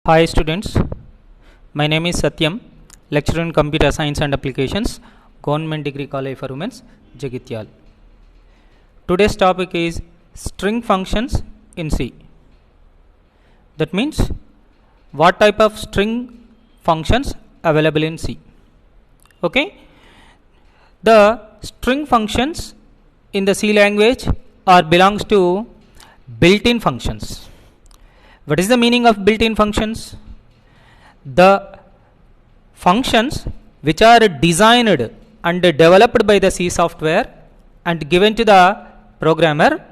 Hi students, my name is Satyam, lecturer in Computer Science and Applications, Government Degree College for Women's, Jagityal. Today's topic is string functions in C. That means what type of string functions available in C. Okay, the string functions in the C language belongs to built-in functions. What is the meaning of built-in functions? The functions which are designed and developed by the C software and given to the programmer,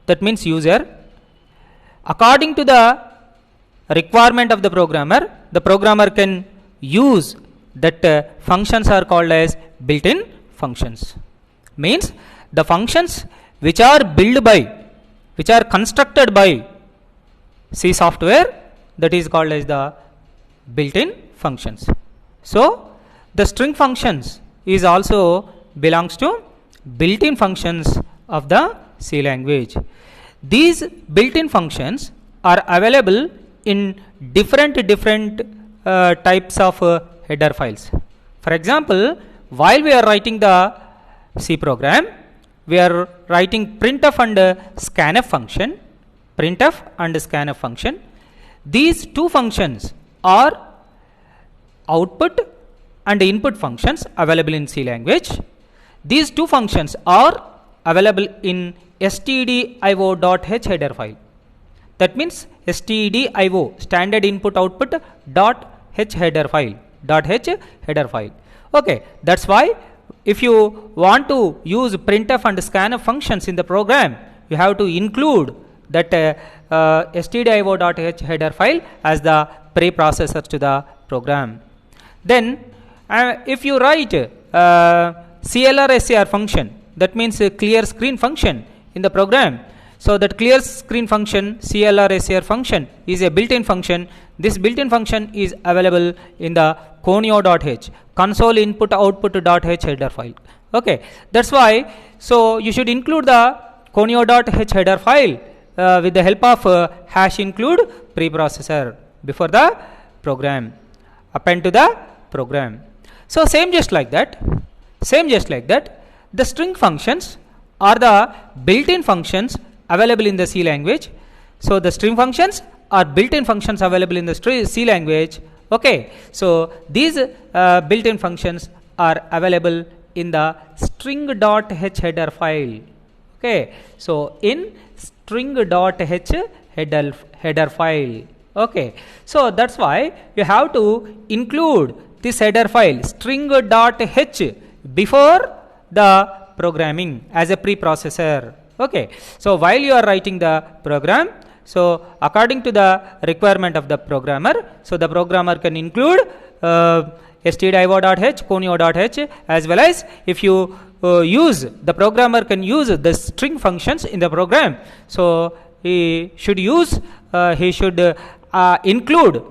that means user, according to the requirement of the programmer can use that functions are called as built-in functions. Means the functions which are built by, which are constructed by C software, that is called as the built-in functions. So the string functions is also belongs to built-in functions of the C language. These built-in functions are available in different types of header files. For example, while we are writing the C program, we are writing printf and scanf function. Printf and scanf function. These two functions are output and input functions available in C language. These two functions are available in stdio.h header file. That means stdio, standard input output .h header file. .h header file. Okay, that's why if you want to use printf and scanf functions in the program, you have to include that stdio.h header file as the preprocessor to the program. Then if you write clr-scr function, that means a clear screen function in the program. So that clear screen function, clr-scr function, is a built-in function. This built-in function is available in the conio.h, console input output.h header file. Okay, that's why so you should include the conio.h header file with the help of hash include preprocessor before the program, append to the program. So same just like that, the string functions are the built-in functions available in the C language. So the string functions are built-in functions available in the C language. Okay, so these built-in functions are available in the string.h header file. Okay, so in string.h header file. Okay, so that's why you have to include this header file string.h before the programming as a preprocessor. Okay, so while you are writing the program, so according to the requirement of the programmer, so the programmer can include stdio.h, conio.h, as well as if you the programmer can use the string functions in the program. So he should use, include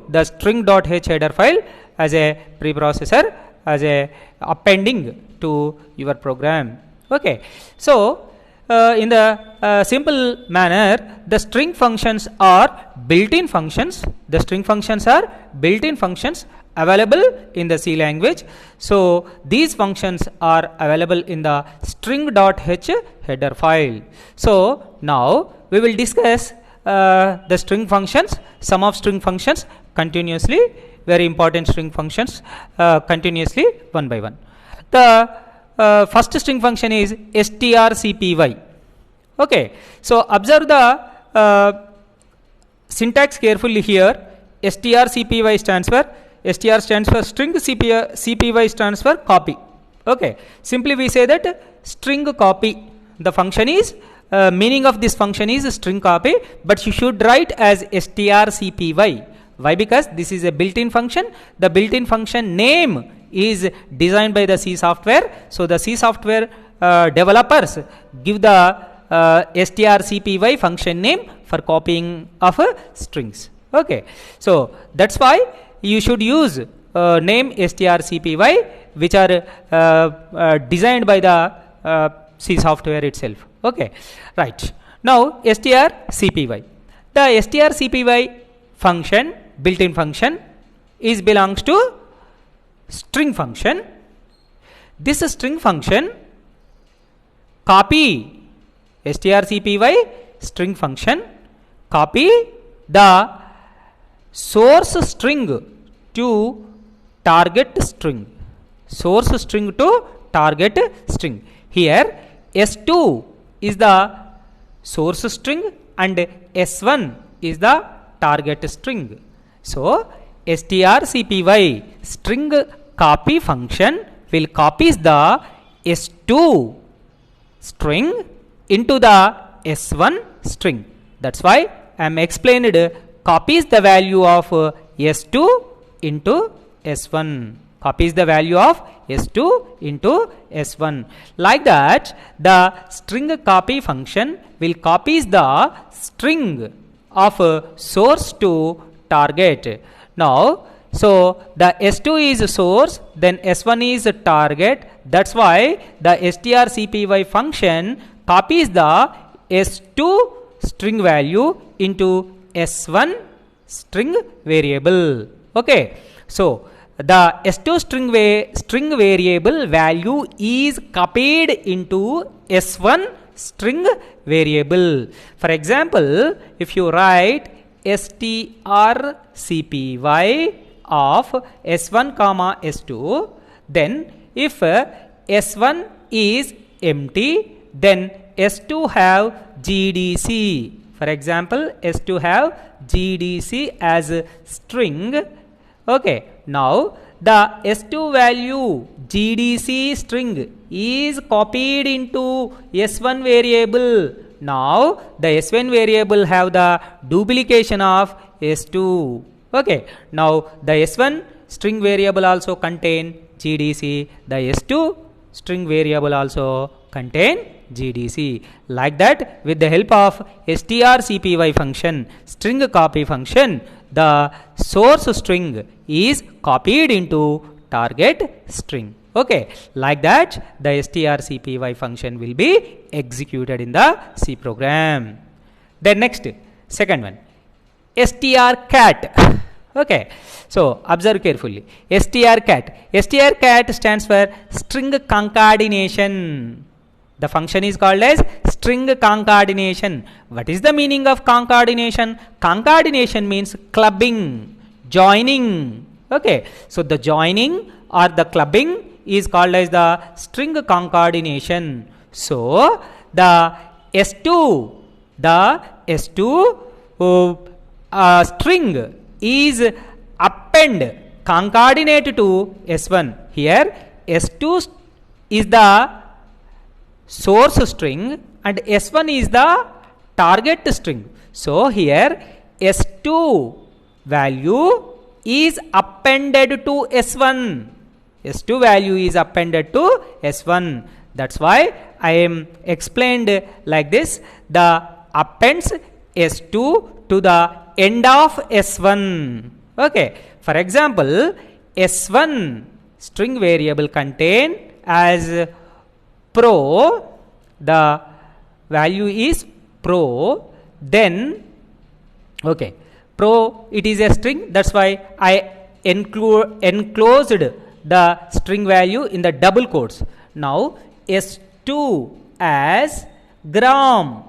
the string.h header file as a preprocessor, as a appending to your program. Okay, so in the simple manner, the string functions are built-in functions. The string functions are built-in functions available in the C language. So these functions are available in the string.h header file. So now we will discuss the string functions, some of string functions continuously, very important string functions continuously one by one. The first string function is strcpy. Okay, so observe the syntax carefully here. strcpy stands for, str stands for string, cpy stands for copy. Okay, simply we say that string copy, the function is meaning of this function is string copy, but you should write as strcpy. Why? Because this is a built-in function. The built-in function name is designed by the C software. So the C software developers give the strcpy function name for copying of strings. Okay, so that's why you should use name strcpy, which are designed by the C software itself. Okay, right. Now strcpy, the strcpy function, built-in function, is belongs to string function. This string function copy strcpy string function copy the source string to target string. Source string to target string. Here S2 is the source string and S1 is the target string. So strcpy string copy function will copies the S2 string into the S1 string. That's why I am explained copies the value of S2 into S1. Copies the value of S2 into S1. Like that, the string copy function will copies the string of source to target. Now, so the S2 is source, then S1 is target. That's why the strcpy function copies the S2 string value into S1 string variable. Okay, so the S2 string variable value is copied into S1 string variable. For example, if you write strcpy of S1 comma S2, then if S1 is empty, then S2 have GDC. For example, S2 have GDC as a string. Okay, now the S2 value GDC string is copied into S1 variable. Now the S1 variable have the duplication of S2. Okay, now the S1 string variable also contain GDC. The S2 string variable also contain GDC. Like that, with the help of strcpy function, string copy function, the source string is copied into target string. Okay, like that the strcpy function will be executed in the C program. Then next, second one, strcat. Okay, so observe carefully. strcat. strcat stands for string concatenation. The function is called as string concatenation. What is the meaning of concatenation? Concatenation means clubbing, joining. Okay, so the joining or the clubbing is called as the string concatenation. So the S2 string is append, concatenate to S1. Here S2 is the source string and S1 is the target string. So here S2 value is appended to S1. S2 value is appended to S1. That's why I am explained like this. The appends S2 to the end of S1. Okay, for example, S1 string variable contain as pro, the value is pro, then okay, pro, it is a string. That's why I enclosed the string value in the double quotes. Now S2 as gram,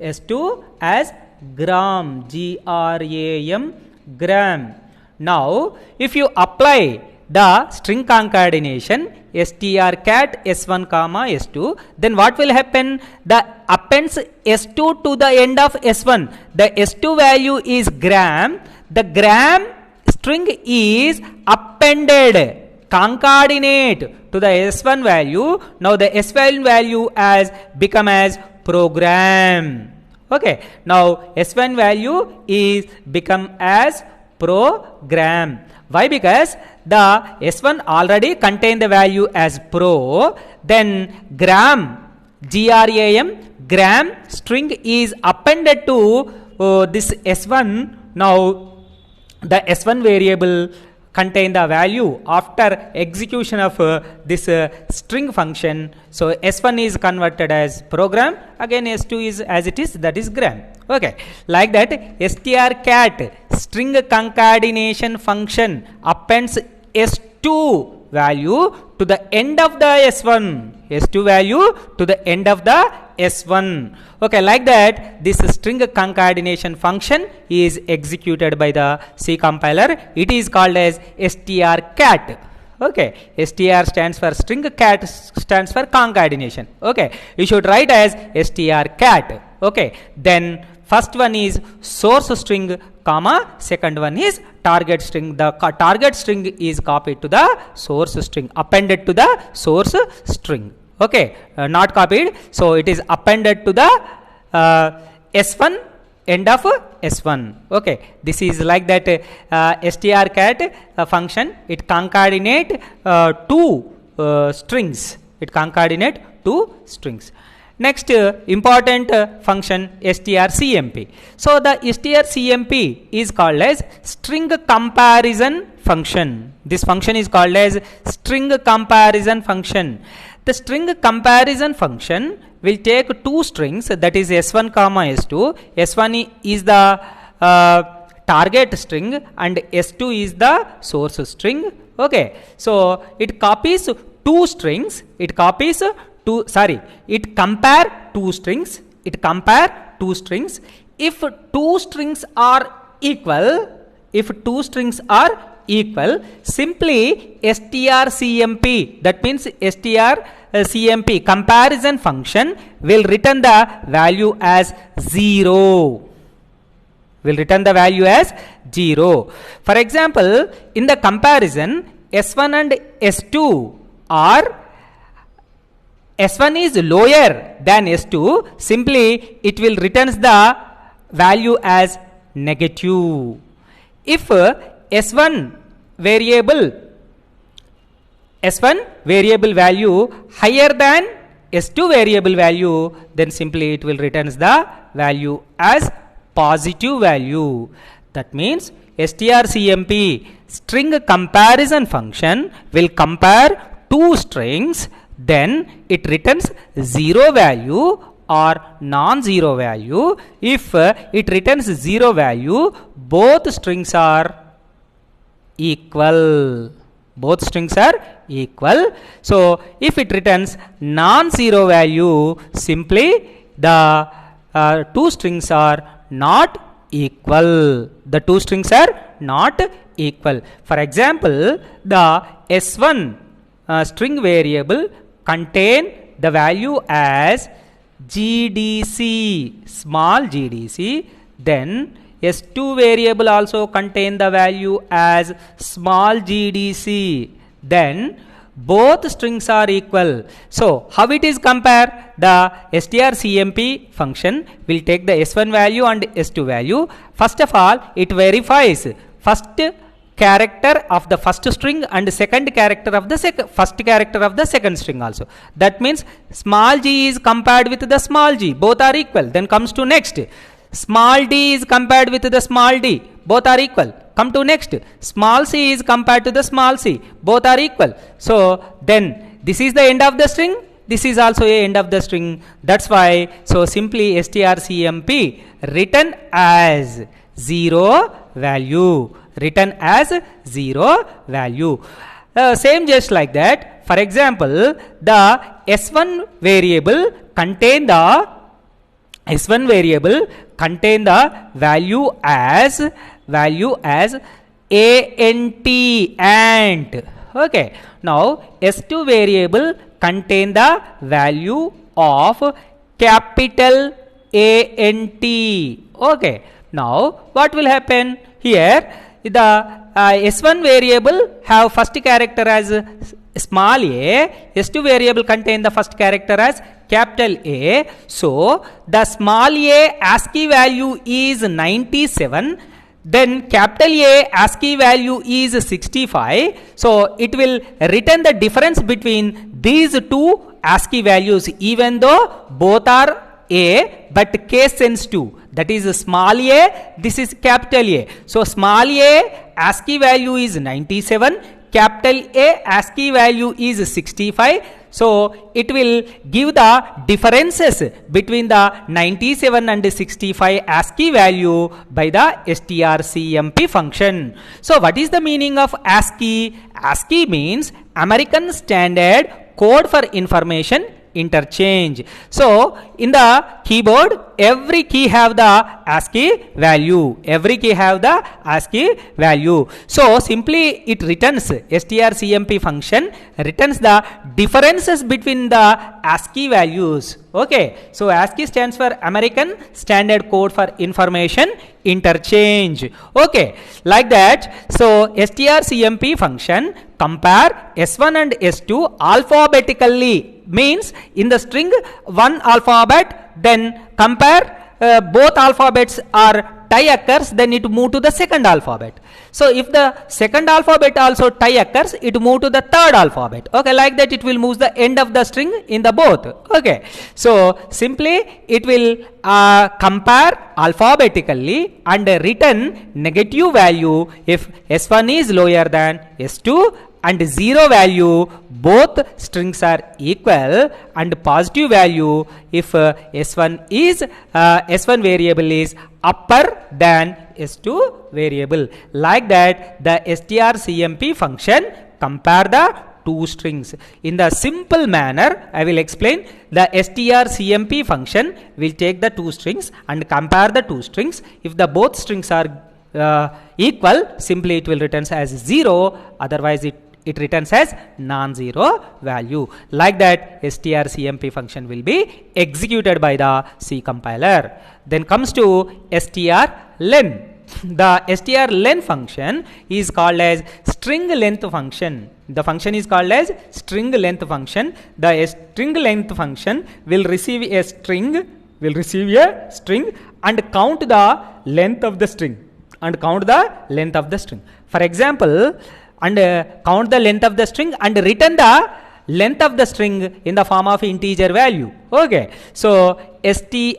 S2 as gram, gram, gram. Now if you apply the string concatenation strcat S1 comma S2, then what will happen? The appends S2 to the end of S1. The S2 value is gram. The gram string is appended, concatenate to the S1 value. Now the S1 value has become as program. Okay, now S1 value is become as program. Why? Because the S1 already contain the value as pro, then gram, gram string is appended to this S1. Now the S1 variable contain the value after execution of this string function. So S1 is converted as program, again S2 is as it is, that is gram. Okay, like that strcat string concatenation function appends S2 value to the end of the S1. S2 value to the end of the S1. Okay, like that, this string concatenation function is executed by the C compiler. It is called as strcat. Okay, str stands for string, cat stands for concatenation. Okay, you should write as strcat. Okay, then first one is source string, comma, second one is target string. The target string is copied to the source string, appended to the source string. Okay, not copied, so it is appended to the S1, end of S1. Okay, this is like that strcat function. It concatenate two strings. It concatenate two strings. Next important function strcmp. So the strcmp is called as string comparison function. This function is called as string comparison function. The string comparison function will take two strings, that is S1 comma S2. S1 is the target string and S2 is the source string. Okay, so it copies two strings. It compare two strings. It compare two strings. If two strings are equal, simply strcmp, that means strcmp comparison function will return the value as 0. For example, in the comparison, S1 and S2 are, S1 is lower than S2, simply it will returns the value as negative. If S1 variable value higher than S2 variable value, then simply it will returns the value as positive value. That means strcmp string comparison function will compare two strings, then it returns 0 value or non-zero value. If it returns 0 value, both strings are equal. So if it returns non-zero value, simply the two strings are not equal. For example, the S1 string variable contain the value as GDC, small gdc, then S2 variable also contain the value as small gdc, then both strings are equal. So how it is compared? The strcmp function will take the S1 value and S2 value. First of all, it verifies first character of the first string and second character of the first character of the second string also. That means small g is compared with the small g, both are equal. Then comes to next, small d is compared with the small d, both are equal. Come to next, small c is compared to the small c, both are equal. So then this is the end of the string, this is also a end of the string. That's why, so simply strcmp written as 0 value. Same just like that. For example, the S1 variable contain the value as ant. Okay, now S2 variable contain the value of capital ANT. Okay, now what will happen here? The S1 variable have first character as small a, S2 variable contain the first character as capital A. So the small a ASCII value is 97, then capital A ASCII value is 65. So it will return the difference between these two ASCII values, even though both are A but case sensitive. That is small a, this is capital A. So small a ASCII value is 97, capital A ASCII value is 65. So it will give the differences between the 97 and 65 ASCII value by the strcmp function. So what is the meaning of ASCII? ASCII means American Standard Code for Information Interchange. So in the keyboard, every key have the ASCII value. Every key have the ASCII value. So simply it returns, strcmp function returns the differences between the ASCII values. Okay, so ASCII stands for American Standard Code for Information Interchange. Okay, like that. So strcmp function compare S1 and S2 alphabetically, means in the string one alphabet, then compare both alphabets are tie occurs, then it move to the second alphabet. So if the second alphabet also tie occurs, it move to the third alphabet. Okay, like that it will move the end of the string in the both. Okay, so simply it will compare alphabetically and return negative value if S1 is lower than S2, and 0 value both strings are equal, and positive value if S1 S1 variable is upper than S2 variable. Like that the strcmp function compare the two strings. In the simple manner I will explain. The strcmp function will take the two strings and compare the two strings. If the both strings are equal, simply it will returns as 0, otherwise it returns as non-zero value. Like that strcmp function will be executed by the C compiler. Then comes to strlen. The strlen function is called as string length function. The function is called as string length function. The string length function will receive a string and count the length of the string For example, and count the length of the string and return the length of the string in the form of integer value. Okay, so strlen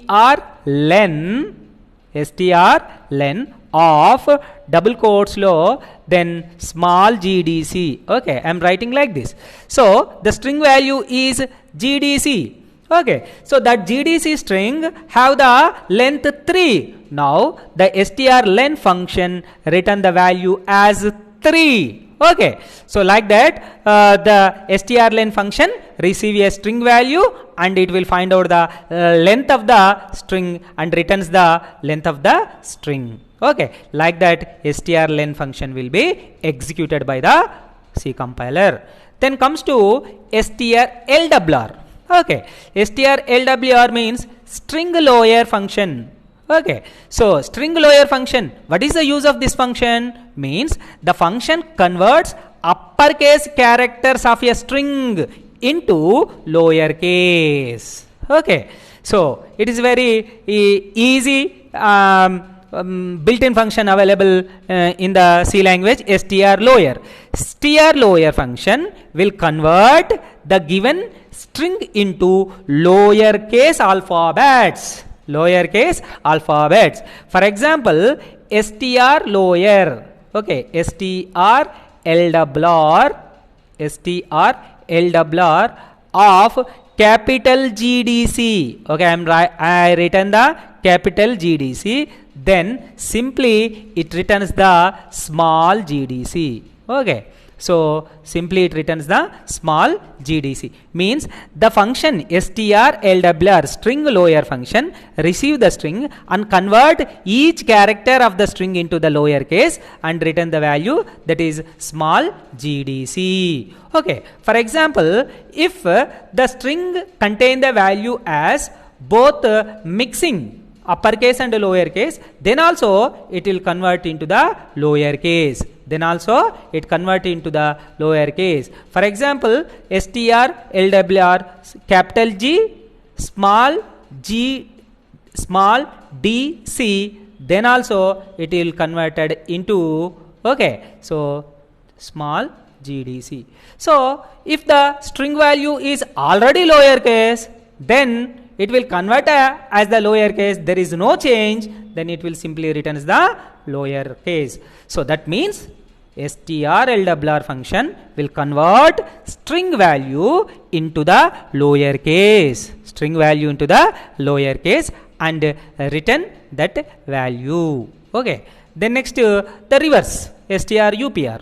of double quotes low, then small gdc. Okay, I am writing like this. So the string value is gdc. Okay, so that gdc string have the length 3. Now the strlen function return the value as 3. Okay, so like that the strlen function receive a string value and it will find out the length of the string and returns the length of the string. Okay, like that strlen function will be executed by the C compiler. Then comes to strlwr. Okay, strlwr means string lower function. Okay, so string lower function, what is the use of this function? Means the function converts uppercase characters of a string into lowercase. Okay, so it is very easy built-in function available in the C language, strlower. Strlower function will convert the given string into lowercase alphabets. For example, strlower. Okay, strlwr of capital GDC. Okay, I written the capital GDC. Then simply it returns the small GDC. Okay, so simply it returns the small GDC. Means the function strlwr string lower function receive the string and convert each character of the string into the lower case and return the value that is small GDC. Okay, for example, if the string contain the value as both mixing uppercase and lowercase, then also it will convert into the lowercase. For example, strlwr capital G small dc, then also it will converted into, okay, so small gdc. So if the string value is already lowercase, then it will convert as the lowercase. There is no change, then it will simply returns the lowercase. So that means strLWR function will convert string value into the lower case, and return that value. Okay. Then next the reverse strUpr.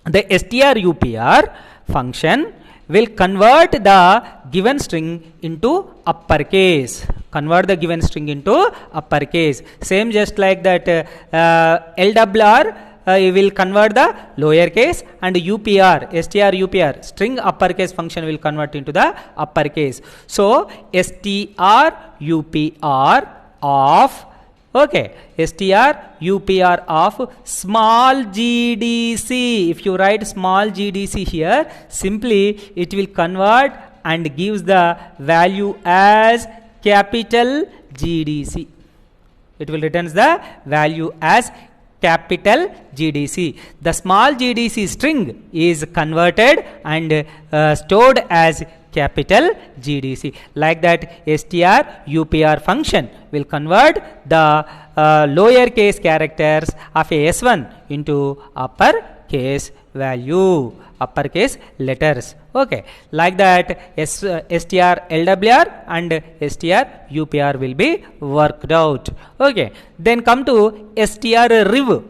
The strUpr function will convert the given string into uppercase. Same just like that LWR will convert the lower case, and UPR, strUpr, string uppercase function will convert into the uppercase. So strUpr of strUpr of small gdc. If you write small gdc here, simply it will convert and gives the value as capital GDC. It will returns the value as capital GDC. The small GDC string is converted and stored as capital GDC. Like that, strUpr function will convert the lower case characters of a S1 into upper case value, uppercase letters. Okay, like that strLWR and strUpr will be worked out. Okay, then come to strRiv.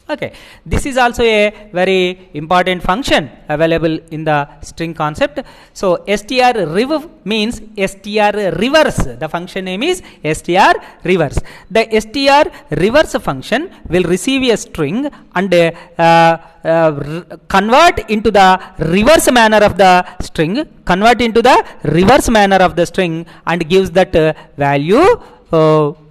Okay, this is also a very important function available in the string concept. So strRiv means strReverse. The function name is strReverse. The strReverse function will receive a string and convert into the reverse manner of the string, and gives that value.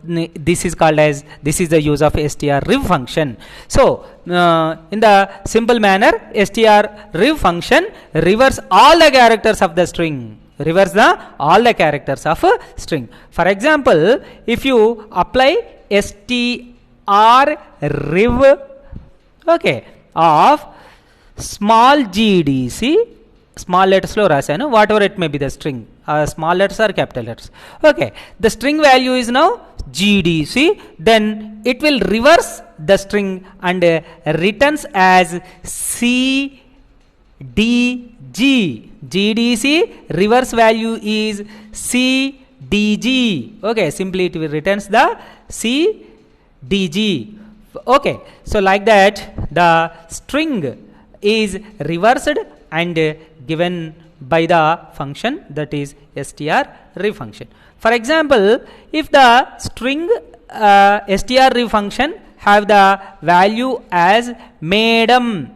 This is the use of strRiv function. So in the simple manner, strRiv function reverse all the characters of the string. For example, if you apply strRiv of small gdc, small letters lo rasanu, whatever it may be the string, small letters or capital letters. Okay, the string value is now gdc, then it will reverse the string and returns as cdg. gdc reverse value is cdg. Okay, simply it will returns the cdg. Okay, so like that the string is reversed and given by the function, that is strRiv function. For example, if the string strRiv function have the value as madam,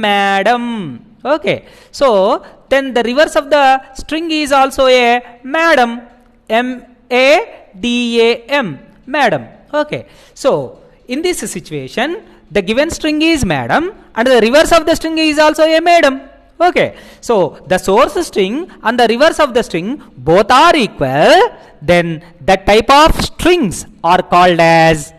madam. Okay, so then the reverse of the string is also a madam, madam. Okay, so in this situation, the given string is madam and the reverse of the string is also a madam. Okay, so the source string and the reverse of the string both are equal, then that type of strings are called as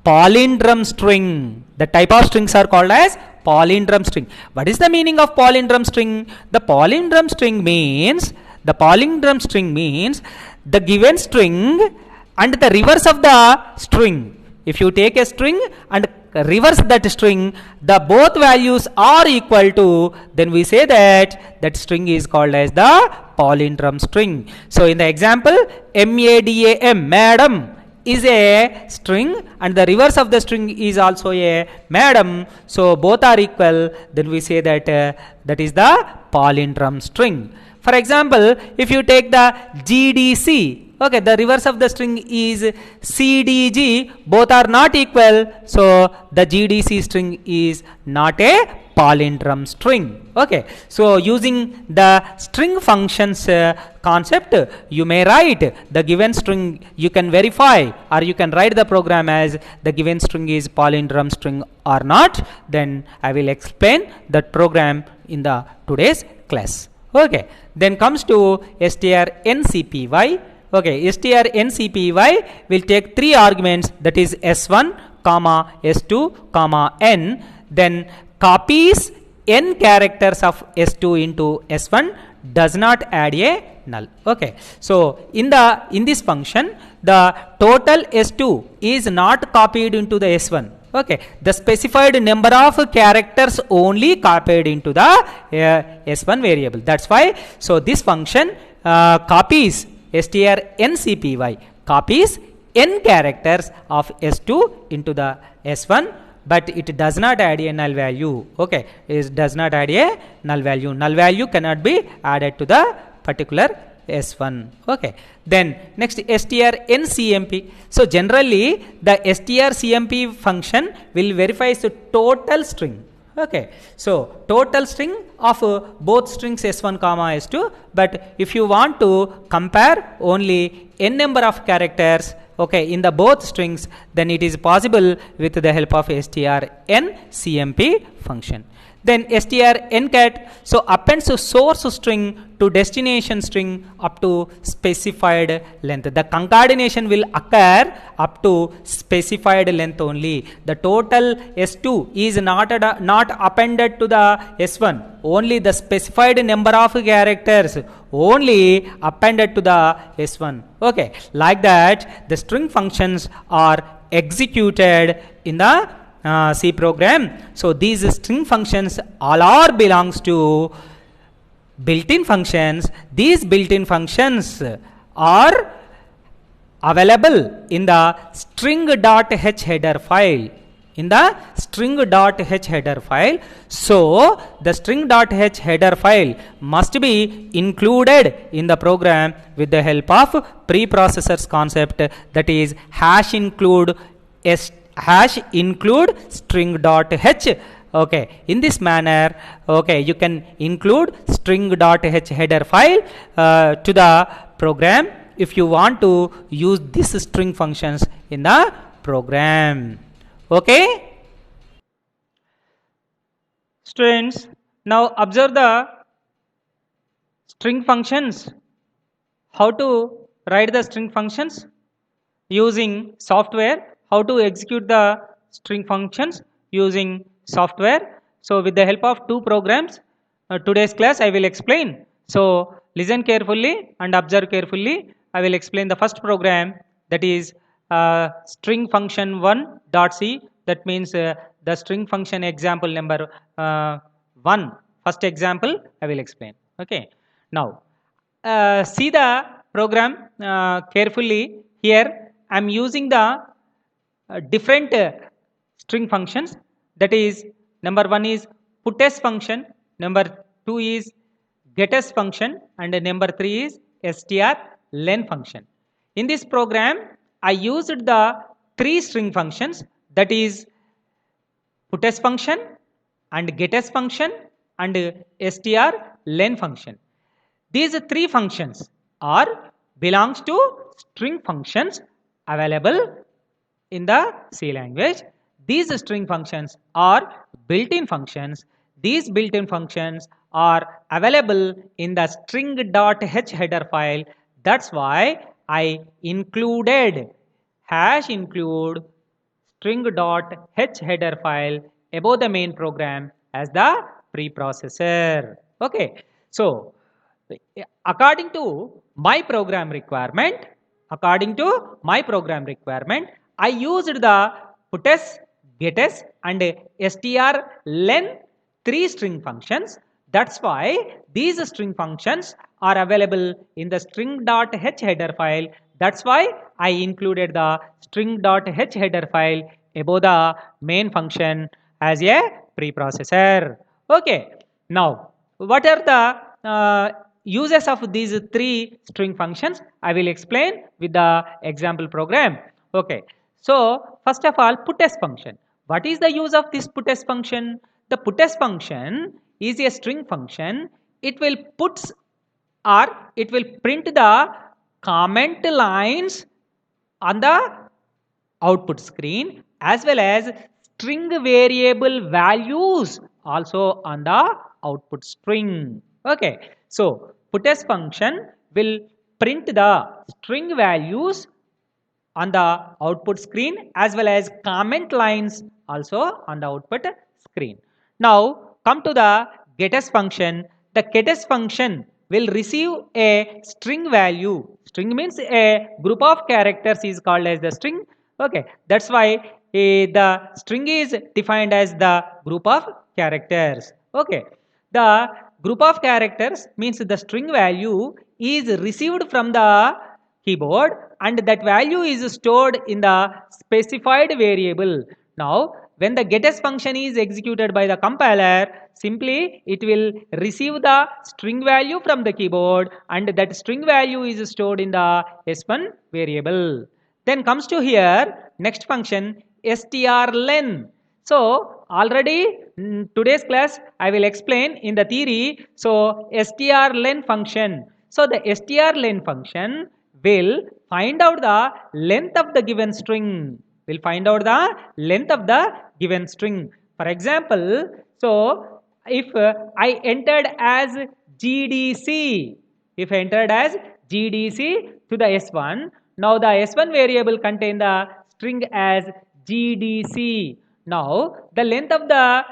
palindrome string. The type of strings are called as palindrome string. What is the meaning of palindrome string? The palindrome string means the given string and the reverse of the string. If you take a string and reverse that string, the both values are equal to, then we say that string is called as the palindrome string. So in the example, madam is a string and the reverse of the string is also a madam, so both are equal, then we say that that is the palindrome string. For example, if you take the gdc, okay, the reverse of the string is cdg, both are not equal, so the gdc string is not a palindrome string. Okay, so using the string functions concept, you may write the given string, you can verify or you can write the program as the given string is palindrome string or not. Then I will explain that program in the today's class. Okay, then comes to strncpy. Okay, strncpy will take three arguments, that is s1, s2, n, then copies n characters of s2 into s1, does not add a null. Okay, so in this function, the total s2 is not copied into the s1. Okay, the specified number of characters only copied into the S1 variable. That's why, so this function copies strncpy, copies n characters of S2 into the S1, but it does not add a null value. Okay, it does not add a null value. Null value cannot be added to the particular S1. Okay, then next strncmp. So generally the strcmp function will verify the total string. Okay, so total string of both strings S1 comma S2, but if you want to compare only n number of characters, okay, in the both strings, then it is possible with the help of strncmp function. Then strncat, so appends a source string to destination string up to specified length. The concatenation will occur up to specified length only. The total S2 is not appended to the S1. Only the specified number of characters only appended to the S1. Okay, like that the string functions are executed in the C program. So these string functions all are belongs to built-in functions. These built-in functions are available in the string.h header file. In the string.h header file. So the string.h header file must be included in the program with the help of preprocessor's concept, that is #include string.h. Okay, in this manner, okay, you can include string.h header file to the program if you want to use these string functions in the program. Okay, students, now observe the string functions. How to write the string functions using software. How to execute the string functions using software. So with the help of two programs, today's class I will explain. So listen carefully and observe carefully. I will explain the first program, that is string function 1.c. That means the string function example number 1. First example I will explain. Okay. Now see the program carefully. Here I am using the different string functions, that is number 1 is puts function, number 2 is gets function, and number 3 is strlen function. In this program I used the 3 string functions, that is puts function and gets function and strlen function. These 3 functions are belongs to string functions available in the C language. These string functions are built-in functions. These built-in functions are available in the string.h header file. That's why I included #include string.h header file above the main program as the preprocessor. Okay, so according to my program requirement, I used the puts, gets and strlen 3 string functions. That's why these string functions are available in the string.h header file. That's why I included the string.h header file above the main function as a preprocessor. Okay. Now, what are the uses of these 3 string functions? I will explain with the example program. Okay. So first of all, puts function. What is the use of this puts function? The puts function is a string function. It will print the comment lines on the output screen, as well as string variable values also on the output string. Okay, so puts function will print the string values on the output screen as well as comment lines also on the output screen. Now come to the gets function. The gets function will receive a string value. String means a group of characters is called as the string. Okay, that's why the string is defined as the group of characters. Okay, the group of characters means the string value is received from the keyboard and that value is stored in the specified variable. Now when the getS function is executed by the compiler, simply it will receive the string value from the keyboard and that string value is stored in the s1 variable. Then comes to here next function strlen. So already today's class I will explain in the theory. So strlen function, so the strlen function will find out the length of the given string, will find out the length of the given string. For example, so if I entered as gdc, if I entered as gdc to the s1, now the s1 variable contain the string as gdc. Now the length of the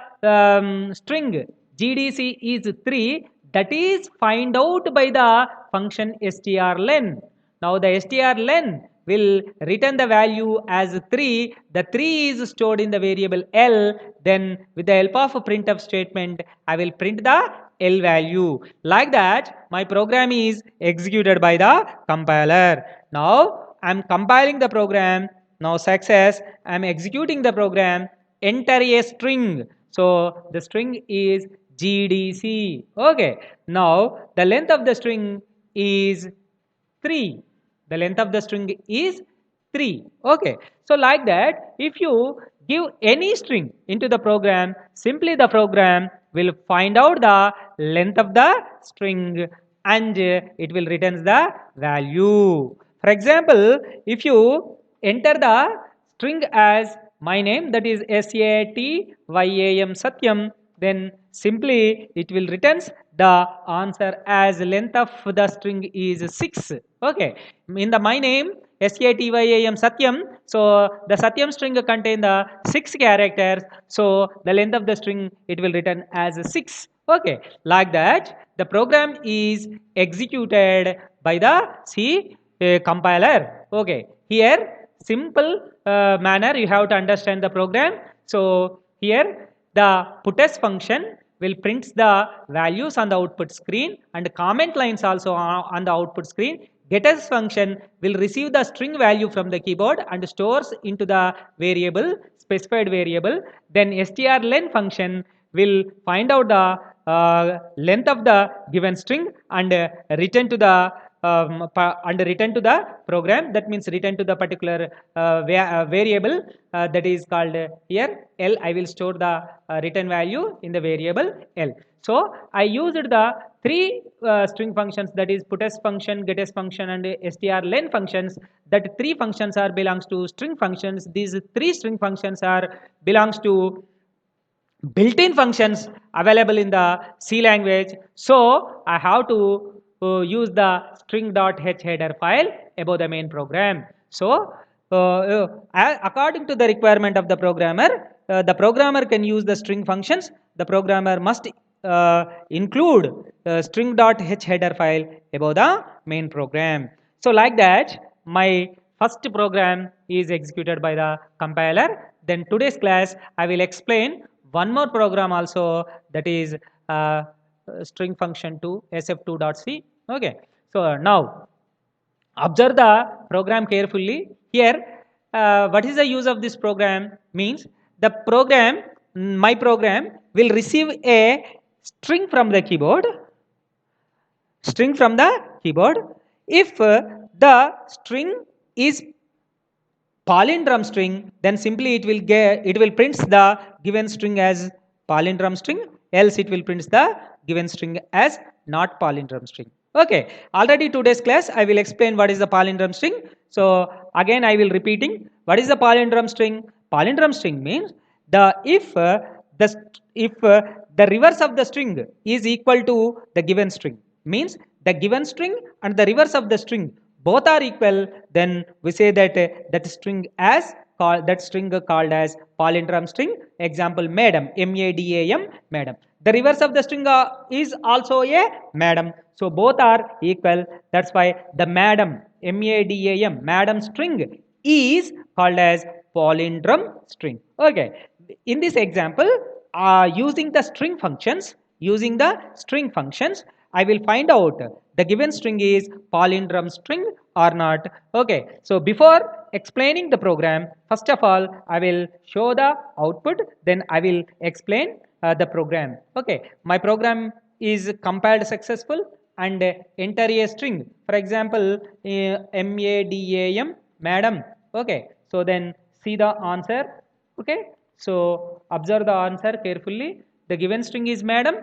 string gdc is 3, that is find out by the function strlen. Now the strlen will return the value as 3. The 3 is stored in the variable L. Then with the help of a printf statement, I will print the L value. Like that, my program is executed by the compiler. Now I am compiling the program. Now success, I am executing the program. Enter a string. So the string is GDC. Okay. Now the length of the string is 3. The length of the string is 3. Okay. So like that, if you give any string into the program, simply the program will find out the length of the string and it will return the value. For example, if you enter the string as my name, that is SATYAM Satyam, then simply it will returns the answer as length of the string is 6. Okay, in the my name SATYAM Satyam, so the Satyam string contain the 6 characters, so the length of the string it will return as 6. Okay, like that the program is executed by the C compiler. Okay, here simple manner you have to understand the program. So here the puts function will print the values on the output screen and comment lines also on the output screen. GetS function will receive the string value from the keyboard and stores into the variable, specified variable. Then strlen function will find out the length of the given string and return to the return to the program. That means return to the particular variable that is called here L. I will store the return value in the variable L. So I used the 3 string functions, that is puts function, getS function and strlen functions. That 3 functions are belongs to string functions. These 3 string functions are belongs to built-in functions available in the C language. So I have to use the string.h header file above the main program. So according to the requirement of the programmer can use the string functions. The programmer must include string.h header file above the main program. So like that my first program is executed by the compiler. Then today's class I will explain one more program also, that is string function to sf2.c. Okay, so now observe the program carefully. Here what is the use of this program means the program, my program will receive a string from the keyboard, string from the keyboard. If the string is palindrome string, then simply it will print the given string as palindrome string, else it will print the given string as not palindrome string. Okay, already today's class I will explain what is the palindrome string. So again I will repeating what is the palindrome string. Palindrome string means the if the reverse of the string is equal to the given string, means the given string and the reverse of the string both are equal, then we say that that string called as palindrome string. Example, madam, madam, madam. The reverse of the string is also a madam, so both are equal. That's why the madam, madam string is called as palindrome string. Okay, in this example, using the string functions, I will find out the given string is palindrome string or not. Okay, so before explaining the program, first of all I will show the output, then I will explain the program. Okay, my program is compiled successful and enter a string, for example madam, madam. Okay, so then see the answer. Okay, so observe the answer carefully. The given string is madam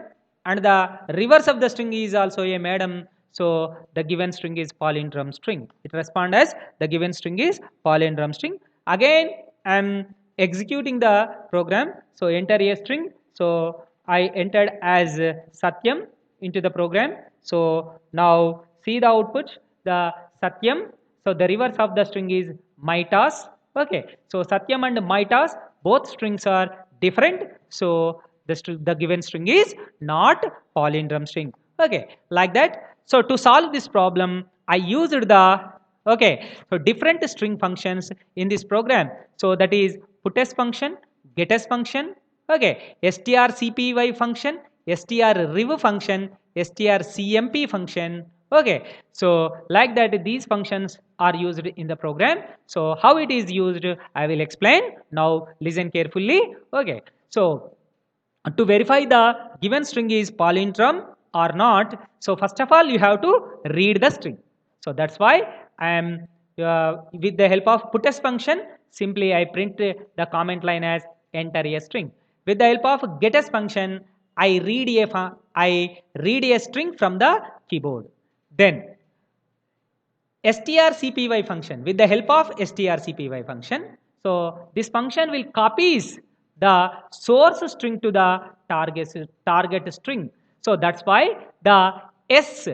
and the reverse of the string is also a madam. So the given string is palindrome string. It responds as the given string is palindrome string. Again, I am executing the program. So enter a string. So I entered as Satyam into the program. So now see the output, the Satyam. So the reverse of the string is Maitas. Okay, so Satyam and Maitas, both strings are different. So the given string is not palindrome string. Okay, like that. So to solve this problem, I used the different string functions in this program. So that is putS function, getS function, okay, strcpy function, strrev function, strcmp function. Okay, so like that these functions are used in the program. So how it is used I will explain. Now listen carefully. Okay, so to verify the given string is palindrome or not, so first of all you have to read the string. So that's why I am with the help of putS function, simply I print the comment line as enter a string. With the help of getS function, I read a string from the keyboard. Then strcpy function, with the help of strcpy function, so this function will copies the source string to the target string. So that's why the s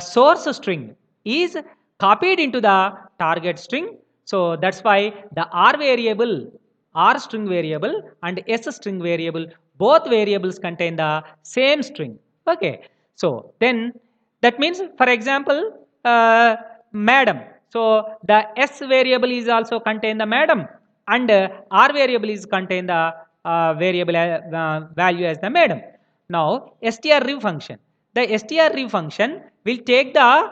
source string is copied into the target string. So that's why the r string variable and s string variable, both variables contain the same string. Okay, so then that means, for example, madam. So the s variable is also contain the madam, and r variable is contain the variable value as the madam. Now strrev function. The strrev function will take the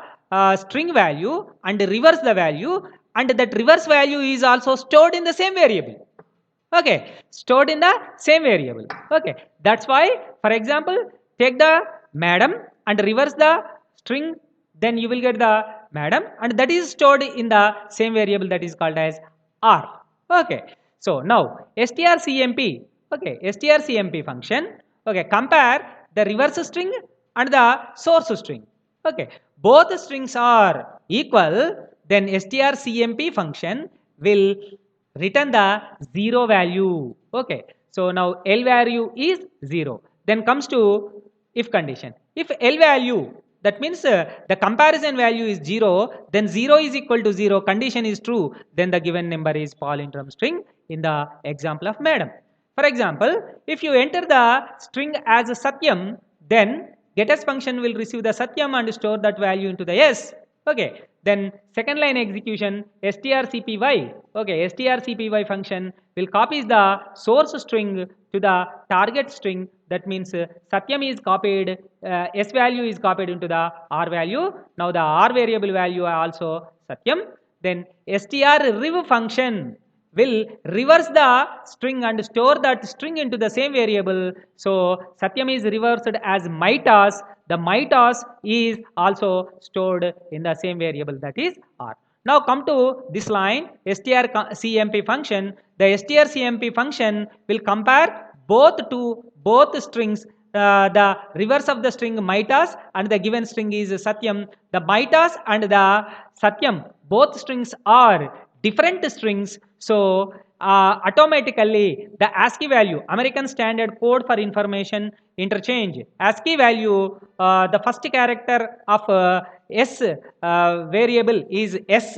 string value and reverse the value, and that reverse value is also stored in the same variable. Okay, stored in the same variable. Okay, that's why, for example, take the madam and reverse the string, then you will get the madam, and that is stored in the same variable that is called as r. Okay, so now strcmp, okay, strcmp function, okay, compare the reverse string and the source string. Okay, both strings are equal, then strcmp function will return the 0 value. Okay, so now L value is 0. Then comes to if condition. If L value, that means the comparison value is 0, then 0 is equal to 0, condition is true, then the given number is palindrome string in the example of madam. For example, if you enter the string as Satyam, then getS function will receive the Satyam and store that value into the S. Okay, then second line execution strcpy, okay, strcpy function will copy the source string to the target string. That means Satyam is copied, S value is copied into the R value. Now the R variable value also Satyam. Then strrev function will reverse the string and store that string into the same variable. So Satyam is reversed as Maitas. The Maitas is also stored in the same variable, that is R. Now come to this line strcmp function. The strcmp function will compare both strings, the reverse of the string Maitas and the given string is Satyam. The Maitas and the Satyam, both strings are different strings. So automatically the ASCII value, American Standard Code for Information Interchange, ASCII value, the first character of S variable is S.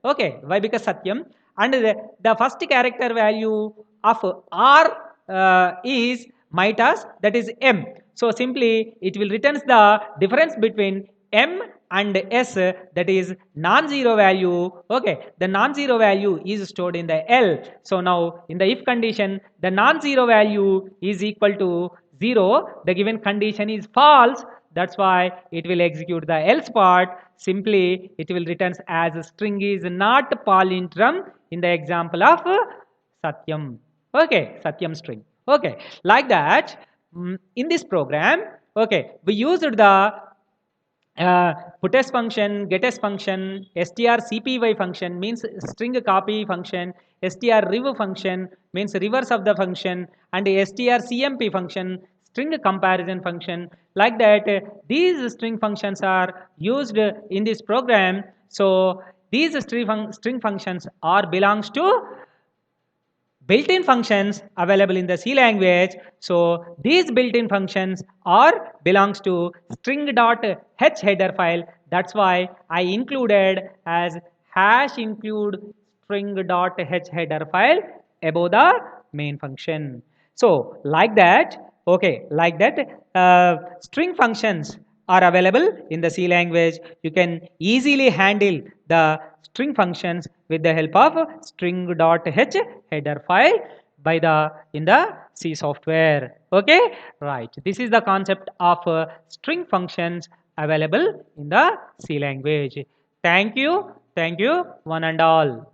Okay, why? Because Satyam, and the first character value of R is Maitas, that is M. So simply it will returns the difference between M and s, that is non-zero value. Okay, the non-zero value is stored in the L. So now in the if condition, the non-zero value is equal to 0. The given condition is false. That's why it will execute the else part. Simply it will returns as a string is not palindrome in the example of Satyam. Okay, Satyam string. Okay, like that, in this program, okay, we used the putS function, getS function, strcpy function means string copy function, strrev function means reverse of the function, and strcmp function, string comparison function. Like that, these string functions are used in this program. So these string functions are belongs to built-in functions available in the C language. So these built-in functions are belongs to string.h header file. That's why I included as hash include string.h header file above the main function. So like that, okay, like that, string functions are available in the C language. You can easily handle the string functions with the help of string.h header file by the in the C software. Okay, right. This is the concept of string functions available in the C language. Thank you, one and all.